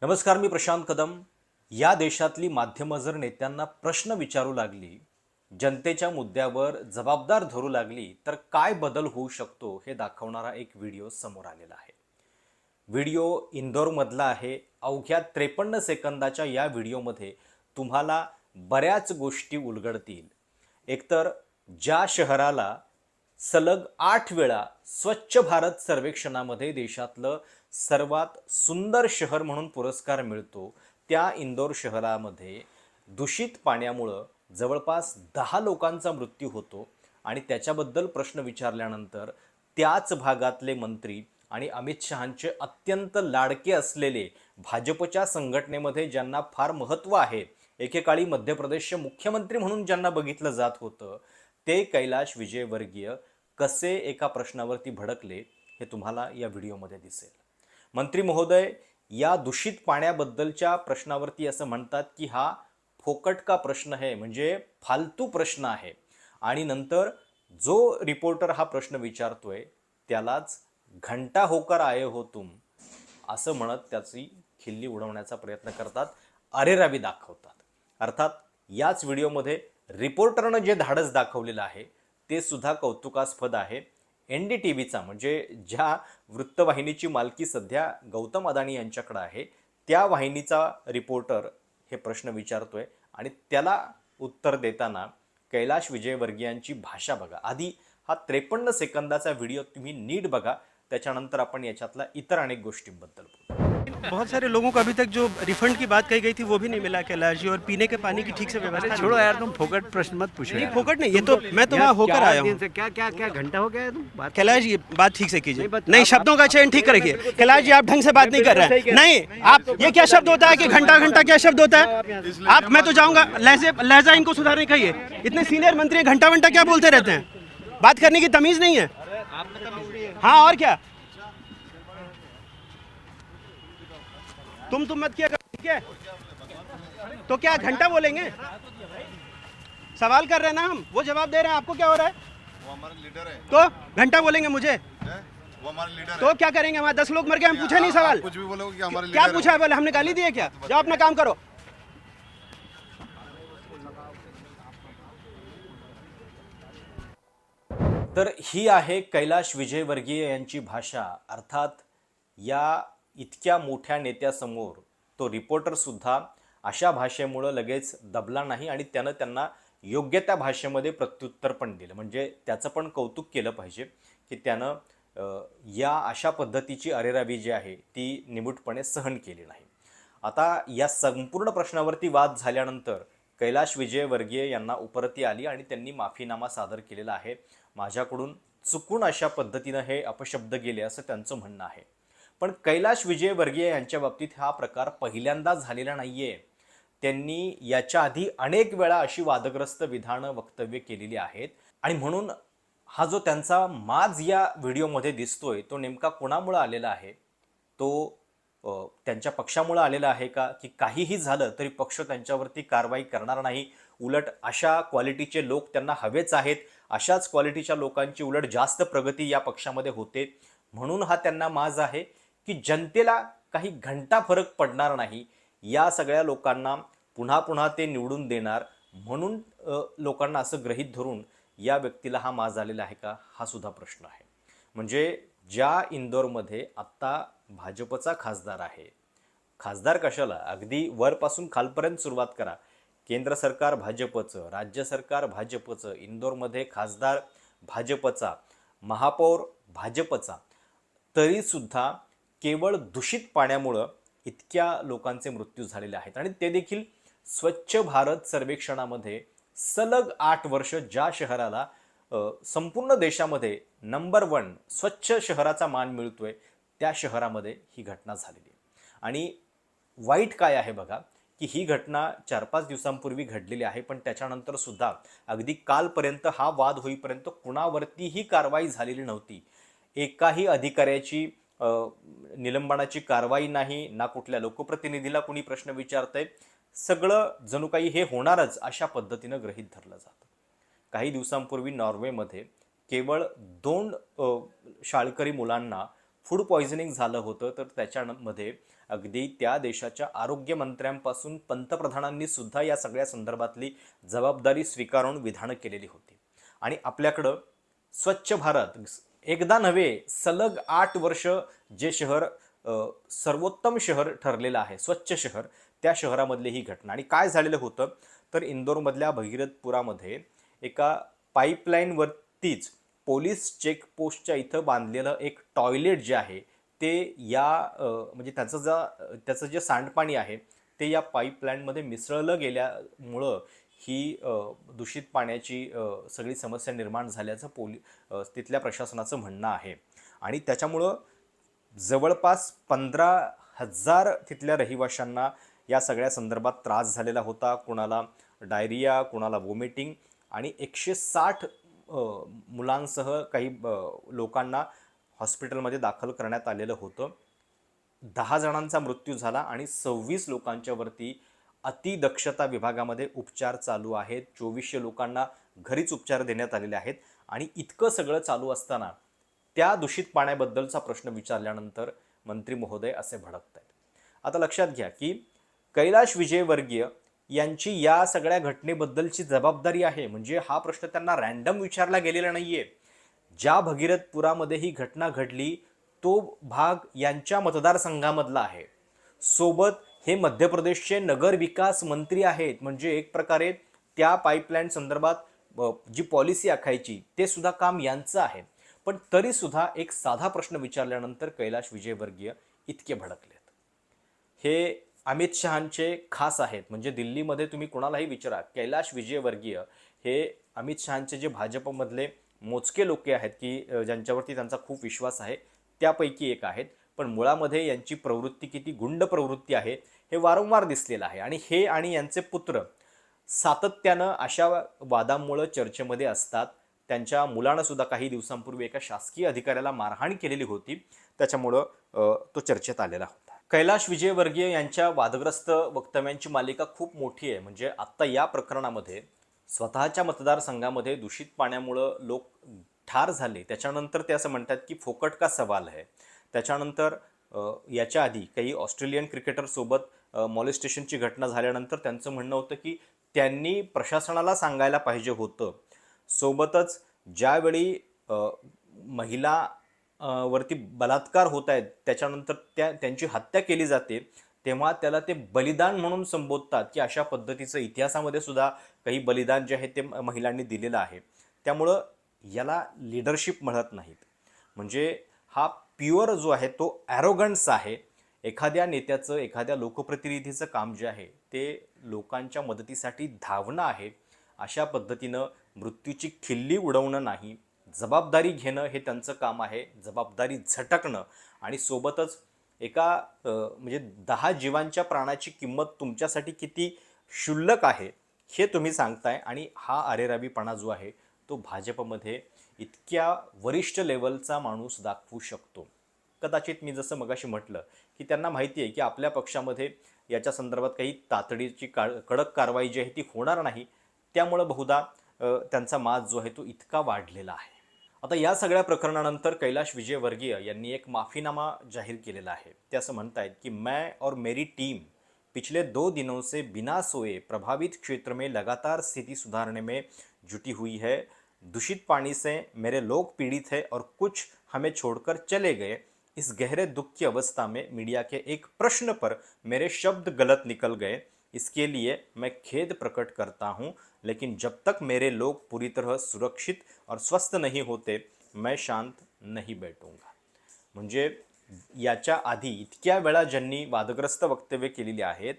नमस्कार, मी प्रशांत कदम. या देशातली माध्यमं जर नेत्यांना प्रश्न विचारू लागली, जनतेच्या मुद्द्यावर जबाबदार धरू लागली, तर काय बदल होऊ शकतो हे दाखवणारा एक व्हिडिओ समोर आलेला आहे. व्हिडिओ इंदोरमधला आहे. अवघ्या 53 सेकंदाच्या या व्हिडिओमध्ये तुम्हाला बऱ्याच गोष्टी उलगडतील. एकतर ज्या शहराला सलग 8 वेळा स्वच्छ भारत सर्वेक्षणामध्ये देशातलं सर्वात सुंदर शहर म्हणून पुरस्कार मिळतो, त्या इंदोर शहरामध्ये दूषित पाण्यामुळं जवळपास 10 लोकांचा मृत्यू होतो. आणि त्याच्याबद्दल प्रश्न विचारल्यानंतर त्याच भागातले मंत्री आणि अमित शहांचे अत्यंत लाडके असलेले भाजपच्या संघटनेमध्ये ज्यांना फार महत्त्व आहे, एकेकाळी मध्य प्रदेशचे मुख्यमंत्री म्हणून ज्यांना बघितलं जात होतं, ते कैलाश विजयवर्गीय कसे एका प्रश्नावरती भडकले हे तुम्हाला या व्हिडिओमध्ये दिसेल. मंत्री महोदय या दूषित पाण्याबद्दलच्या प्रश्नावरती असं म्हणतात की हा फोकट का प्रश्न आहे, म्हणजे फालतू प्रश्न आहे. आणि नंतर जो रिपोर्टर हा प्रश्न विचारतोय त्यालाच घंटा होकर आये हो तुम असं म्हणत त्याची खिल्ली उडवण्याचा प्रयत्न करतात, अरेरावी दाखवतात. अर्थात याच व्हिडिओमध्ये रिपोर्टरनं जे धाडस दाखवलेलं आहे ते सुद्धा कौतुकास्पद आहे. NDTVचा म्हणजे ज्या वृत्तवाहिनीची मालकी सध्या गौतम अदानी यांच्याकडे आहे, त्या वाहिनीचा रिपोर्टर हे प्रश्न विचारतोय आणि त्याला उत्तर देताना कैलाश विजयवर्गीयांची भाषा बघा. आधी हा 53 सेकंदाचा व्हिडिओ तुम्ही नीट बघा, त्याच्यानंतर आपण याच्यातल्या इतर अनेक गोष्टींबद्दल बोलू. बहुत सारे लोगों को अभी तक जो रिफंड की बात कही गई थी वो भी नहीं मिला कैलाश जी, और पीने के पानी की ठीक से व्यवस्था नहीं छोड़ो है। यार, तुम फोकट प्रश्न मत पूछो नहीं, यार। फोकट नहीं, ये तो मैं तो वहाँ होकर आया हूँ। क्या क्या क्या घंटा हो गया है तुम बात कैलाश जी बात ठीक से कीजिए, नहीं, नहीं शब्दों का चयन ठीक रखिए। कैलाश जी आप ढंग से बात नहीं कर रहे हैं। नहीं, आप ये क्या शब्द होता है कि घंटा घंटा क्या शब्द होता है? आप, मैं तो जाऊंगा, लहजा इनको सुधारने कहिए। इतने सीनियर मंत्री घंटा घंटा क्या बोलते रहते हैं? बात करने की तमीज नहीं है। हाँ और क्या, तुम मत किया करो, ठीक है? तो क्या घंटा बोलेंगे? सवाल कर रहे हैं ना हम, वो जवाब दे रहे हैं, आपको क्या हो रहा है? वो हमारे लीडर है। तो घंटा बोलेंगे मुझे, वो हमारे लीडर तो क्या करेंगे? वहाँ 10 लोग मर गए, हम पूछे नहीं सवाल। कुछ भी बोलोगे कि हमारे क्या लीडर पूछा है? बोले हमने गाली दी है क्या? जाओ अपना काम करो। तर ही आहे कैलाश विजयवर्गीय यांची भाषा. अर्थात या इतक्या मोठ्या नेत्यासमोर तो रिपोर्टर सुद्धा अशा भाषेमुळं लगेच दबला नाही आणि त्यानं त्यांना योग्य त्या भाषेमध्ये प्रत्युत्तर पण दिलं. म्हणजे त्याचं पण कौतुक केलं पाहिजे की त्यानं या अशा पद्धतीची अरेरावी जी आहे ती निमूटपणे सहन केली नाही. आता या संपूर्ण प्रश्नावरती वाद झाल्यानंतर कैलाश विजयवर्गीय यांना उपरती आली आणि त्यांनी माफीनामा सादर केलेला आहे. माझ्याकडून चुकून अशा पद्धतीनं हे अपशब्द गेले असं त्यांचं म्हणणं आहे. पण कैलाश विजयवर्गीय यांच्या बाबतीत हा प्रकार पहिल्यांदा झालेला नाहीये. त्यांनी याच्या आधी अनेक वेळा अशी वादग्रस्त विधानं वक्तव्य केलेली आहेत आणि म्हणून हा जो त्यांचा माज या व्हिडिओमध्ये दिसतोय तो नेमका कोणामुळे आलेला आहे? तो त्यांच्या पक्षामुळे आलेला आहे का, की काहीही झालं तरी पक्ष त्यांच्यावरती कारवाई करणार नाही, उलट अशा क्वालिटीचे लोक त्यांना हवेच आहेत, अशाच क्वालिटीच्या लोकांची उलट जास्त प्रगती या पक्षामध्ये होते, म्हणून हा त्यांना माज आहे की जनतेला काही घंटा फरक पडणार नाही, या सगळ्या लोकांना पुन्हा पुन्हा ते निवडून देणार, म्हणून लोकांना असं गृहीत धरून या व्यक्तीला हा माज आलेला आहे का, हा सुद्धा प्रश्न आहे. म्हणजे ज्या इंदोरमध्ये आत्ता भाजपचा खासदार आहे, खासदार कशाला, अगदी वरपासून खालपर्यंत सुरुवात करा, केंद्र सरकार भाजपचं, राज्य सरकार भाजपचं, इंदोरमध्ये खासदार भाजपचा, महापौर भाजपचा, तरीसुद्धा केवळ दूषित पाण्यामुळं इतक्या लोकांचे मृत्यू झालेले आहेत. आणि ते देखील स्वच्छ भारत सर्वेक्षणामध्ये सलग 8 वर्ष ज्या शहराला संपूर्ण देशामध्ये नंबर 1 स्वच्छ शहराचा मान मिळतोय, त्या शहरामध्ये ही घटना झालेली आहे. आणि वाईट काय आहे बघा की ही घटना 4-5 दिवसांपूर्वी घडलेली आहे, पण त्याच्यानंतर सुद्धा अगदी कालपर्यंत हा वाद होईपर्यंत कुणावरतीही कारवाई झालेली नव्हती. एकाही अधिकाऱ्याची निलंबनाची कारवाई नाही, ना कुठल्या लोकप्रतिनिधीला कुणी प्रश्न विचारतंय, सगळं जणू काही हे होणारच अशा पद्धतीनं गृहीत धरलं जातं. काही दिवसांपूर्वी नॉर्वेमध्ये केवळ 2 शाळकरी मुलांना फूड पॉयझनिंग झालं होतं, तर त्याच्यामध्ये अगदी त्या देशाच्या आरोग्यमंत्र्यांपासून पंतप्रधानांनी सुद्धा या सगळ्या संदर्भातली जबाबदारी स्वीकारून विधानं केलेली होती. आणि आपल्याकडं स्वच्छ भारत एकदा नव्हे सलग 8 वर्ष जे शहर सर्वोत्तम शहर ठरलेलं आहे, स्वच्छ शहर, त्या शहरामधली ही घटना. आणि काय झालेलं होतं तर इंदोरमधल्या भगीरथपुरामध्ये एका पाईपलाईनवरतीच पोलीस चेकपोस्टच्या इथं बांधलेलं एक टॉयलेट जे आहे ते या म्हणजे त्याचं जे सांडपाणी आहे ते या पाईपलाईनमध्ये मिसळलं गेल्यामुळं ही दूषित पाण्याची सगळी समस्या निर्माण झाल्याचं तिथल्या प्रशासनाचं म्हणणं आहे. आणि त्याच्यामुळं जवळपास 15,000 तिथल्या रहिवाशांना या सगळ्या संदर्भात त्रास झालेला होता. कोणाला डायरिया, कोणाला वॉमिटिंग, आणि 160 मुलांसह काही लोकांना हॉस्पिटलमध्ये दाखल करण्यात आलेलं होतं. 10 जणांचा मृत्यू झाला आणि 26 लोकांच्या वरती अतिदक्षता विभागामध्ये उपचार चालू आहेत. 2400 लोकांना घरीच उपचार देण्यात आलेले आहेत. आणि इतकं सगळं चालू असताना त्या दूषित पाण्याबद्दलचा प्रश्न विचारल्यानंतर मंत्री महोदय असे भडकत आहेत. आता लक्षात घ्या की कैलाश विजयवर्गीय यांची या सगळ्या घटनेबद्दलची जबाबदारी आहे. म्हणजे हा प्रश्न त्यांना रॅन्डम विचारला गेलेला नाहीये. ज्या भगीरथपुरामध्ये ही घटना घडली तो भाग यांच्या मतदारसंघामधला आहे. सोबत हे मध्य प्रदेशचे नगर विकास मंत्री आहेत. म्हणजे एक प्रकारे त्या पाईपलाईन संदर्भात जी पॉलिसी आखायची ते सुद्धा काम यांचं आहे. पण तरी सुद्धा एक साधा प्रश्न विचारल्यानंतर कैलाश विजयवर्गीय इतके भडकलेत. हे अमित शहांचे खास आहेत. म्हणजे दिल्लीमध्ये तुम्ही कोणालाही विचारा, कैलाश विजयवर्गीय हे अमित शहांचे जे भाजपमधले मोजके लोक आहेत की ज्यांच्यावरती त्यांचा खूप विश्वास आहे त्यापैकी एक आहेत. पण मुळामध्ये यांची प्रवृत्ती किती गुंड प्रवृत्ती आहे हे वारंवार दिसलेलं आहे. आणि हे आणि यांचे पुत्र सातत्यानं अशा वादांमुळे चर्चेमध्ये असतात. त्यांच्या मुलानं सुद्धा काही दिवसांपूर्वी एका शासकीय अधिकाऱ्याला मारहाण केलेली होती, त्याच्यामुळं तो चर्चेत आलेला होता. कैलाश विजयवर्गीय यांच्या वादग्रस्त वक्तव्यांची मालिका खूप मोठी आहे. म्हणजे आत्ता या प्रकरणामध्ये स्वतःच्या मतदारसंघामध्ये दूषित पाण्यामुळं लोक ठार झाले, त्याच्यानंतर ते असं म्हणतात की फोकट का सवाल है. त्याच्यानंतर याच्या आधी काही ऑस्ट्रेलियन क्रिकेटरसोबत मॉलेस्टेशनची घटना झाल्यानंतर त्यांचं म्हणणं होतं की त्यांनी प्रशासनाला सांगायला पाहिजे होतं. सोबतच ज्यावेळी महिला वरती बलात्कार होत आहेत त्याच्यानंतर त्यांची हत्या केली जाते तेव्हा त्याला ते बलिदान म्हणून संबोधतात की अशा पद्धतीचं इतिहासामध्ये सुद्धा काही बलिदान जे आहे ते महिलांनी दिलेलं आहे. त्यामुळं याला लिडरशिप म्हणत नाहीत. म्हणजे हा प्युअर जो आहे तो ॲरोगन्स आहे. एखाद्या नेत्याचं, एखाद्या लोकप्रतिनिधीचं काम जे आहे ते लोकांच्या मदतीसाठी धावणं आहे. अशा पद्धतीनं मृत्यूची खिल्ली उडवणं नाही, जबाबदारी घेणं हे त्यांचं काम आहे. जबाबदारी झटकणं आणि सोबतच एका म्हणजे 10 जीवांच्या प्राणाची किंमत तुमच्यासाठी किती क्षुल्लक आहे हे तुम्ही सांगताय. आणि हा अरेरावीपणा जो आहे तो भाजपमध्ये इतक्या वरिष्ठ लेवलचा माणूस दाखवू शकतो. कदाचित मी जसं मगाशी म्हटलं की त्यांना माहिती आहे की आपल्या पक्षामध्ये याच्या संदर्भात काही तातडीची कडक कारवाई जी आहे ती होणार नाही. त्यामुळं बहुधा त्यांचा माज जो आहे तो इतका वाढलेला आहे. आता या सगळ्या प्रकरणानंतर कैलाश विजयवर्गीय यांनी एक माफीनामा जाहीर केलेला आहे. ते असं म्हणतायत की मैं और मेरी टीम पिछले 2 दिनों से बिना सोए प्रभावित क्षेत्र में लगातार स्थिति सुधारने में जुटी हुई है. दूषित पानी से मेरे लोग पीड़ित हैं और कुछ हमें छोड़कर चले गए. इस गहरे दुख की अवस्था में मीडिया के एक प्रश्न पर मेरे शब्द गलत निकल गए. इसके लिए मैं खेद प्रकट करता हूँ. लेकिन जब तक मेरे लोग पूरी तरह सुरक्षित और स्वस्थ नहीं होते मैं शांत नहीं बैठूंगा. म्हणजे याच्या आधी इतक्या वेळा ज्यांनी वादग्रस्त वक्तव्य केलेली आहेत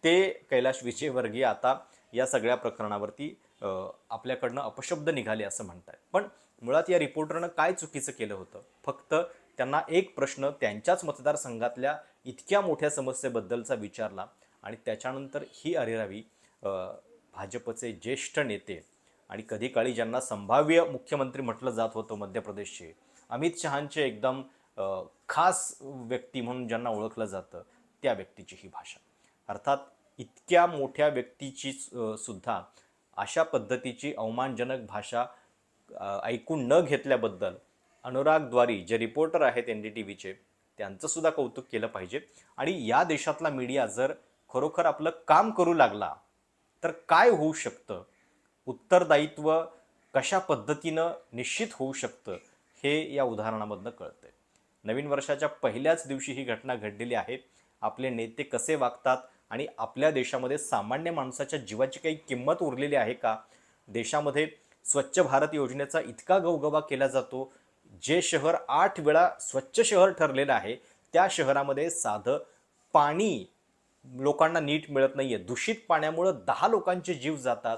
ते कैलाश विजयवर्गीय आता या सगळ्या प्रकरणावरती आपल्याकडनं अपशब्द निघाले असं म्हणतात. पण मुळात या रिपोर्टरनं काय चुकीचं केलं होतं? फक्त त्यांना एक प्रश्न त्यांच्याच मतदारसंघातल्या इतक्या मोठ्या समस्येबद्दलचा विचारला आणि त्याच्यानंतर ही अरेरावी भाजपचे ज्येष्ठ नेते आणि कधी काळी ज्यांना संभाव्य मुख्यमंत्री म्हटलं जात होतं मध्य प्रदेशचे, अमित शहांचे एकदम खास व्यक्ती म्हणून ज्यांना ओळखलं जातं त्या व्यक्तीची ही भाषा. अर्थात इतक्या मोठ्या व्यक्तीची सुद्धा अशा पद्धतीची अवमानजनक भाषा ऐकून न घेतल्याबद्दल अनुराग द्वारी जे रिपोर्टर आहेत NDTVचे त्यांचं सुद्धा कौतुक केलं पाहिजे. आणि या देशातला मीडिया जर खरोखर आपलं काम करू लागला तर काय होऊ शकतं, उत्तरदायित्व कशा पद्धतीनं निश्चित होऊ शकतं हे या उदाहरणामधनं कळतंय. नवीन वर्षाच्या पहिल्याच दिवशी ही घटना घडलेली आहे. आपले नेते कसे वागतात आणि आपल्या देशामध्ये सामान्य माणसाच्या जीवाची काही किंमत उरलेली आहे का? देशामध्ये स्वच्छ भारत योजनेचा इतका गवगवा केला जातो. जे शहर 8 वेळा स्वच्छ शहर ठरलेलं आहे त्या शहरामध्ये साधं पाणी लोकांना नीट मिळत नाहीये. दूषित पाण्यामुळं 10 लोकांचे जीव जातात.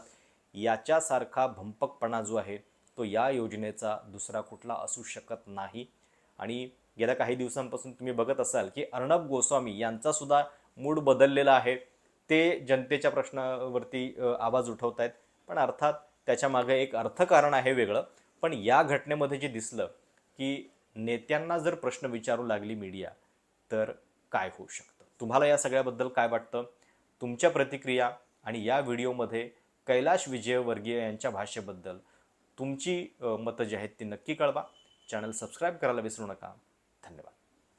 याच्यासारखा भंपकपणा जो आहे तो या योजनेचा दुसरा कुठला असू शकत नाही. आणि गेल्या काही दिवसांपासून तुम्ही बघत असाल की अर्णब गोस्वामी यांचा सुद्धा मूड बदललेला आहे. ते जनतेच्या प्रश्नावरती आवाज उठवत आहेत, पण अर्थात त्याच्या मागे एक अर्थकारण आहे वेगळं. पण या घटनेमध्ये जे दिसलं की नेत्यांना जर प्रश्न विचारू लागली मीडिया तर काय होऊ शकतं. तुम्हाला या सगळ्याबद्दल काय वाटतं? तुमच्या प्रतिक्रिया आणि या व्हिडिओमध्ये कैलाश विजयवर्गीय यांच्या भाषेबद्दल तुमची मतं जी आहेत ती नक्की कळवा. चॅनल सबस्क्राईब करायला विसरू नका. धन्यवाद.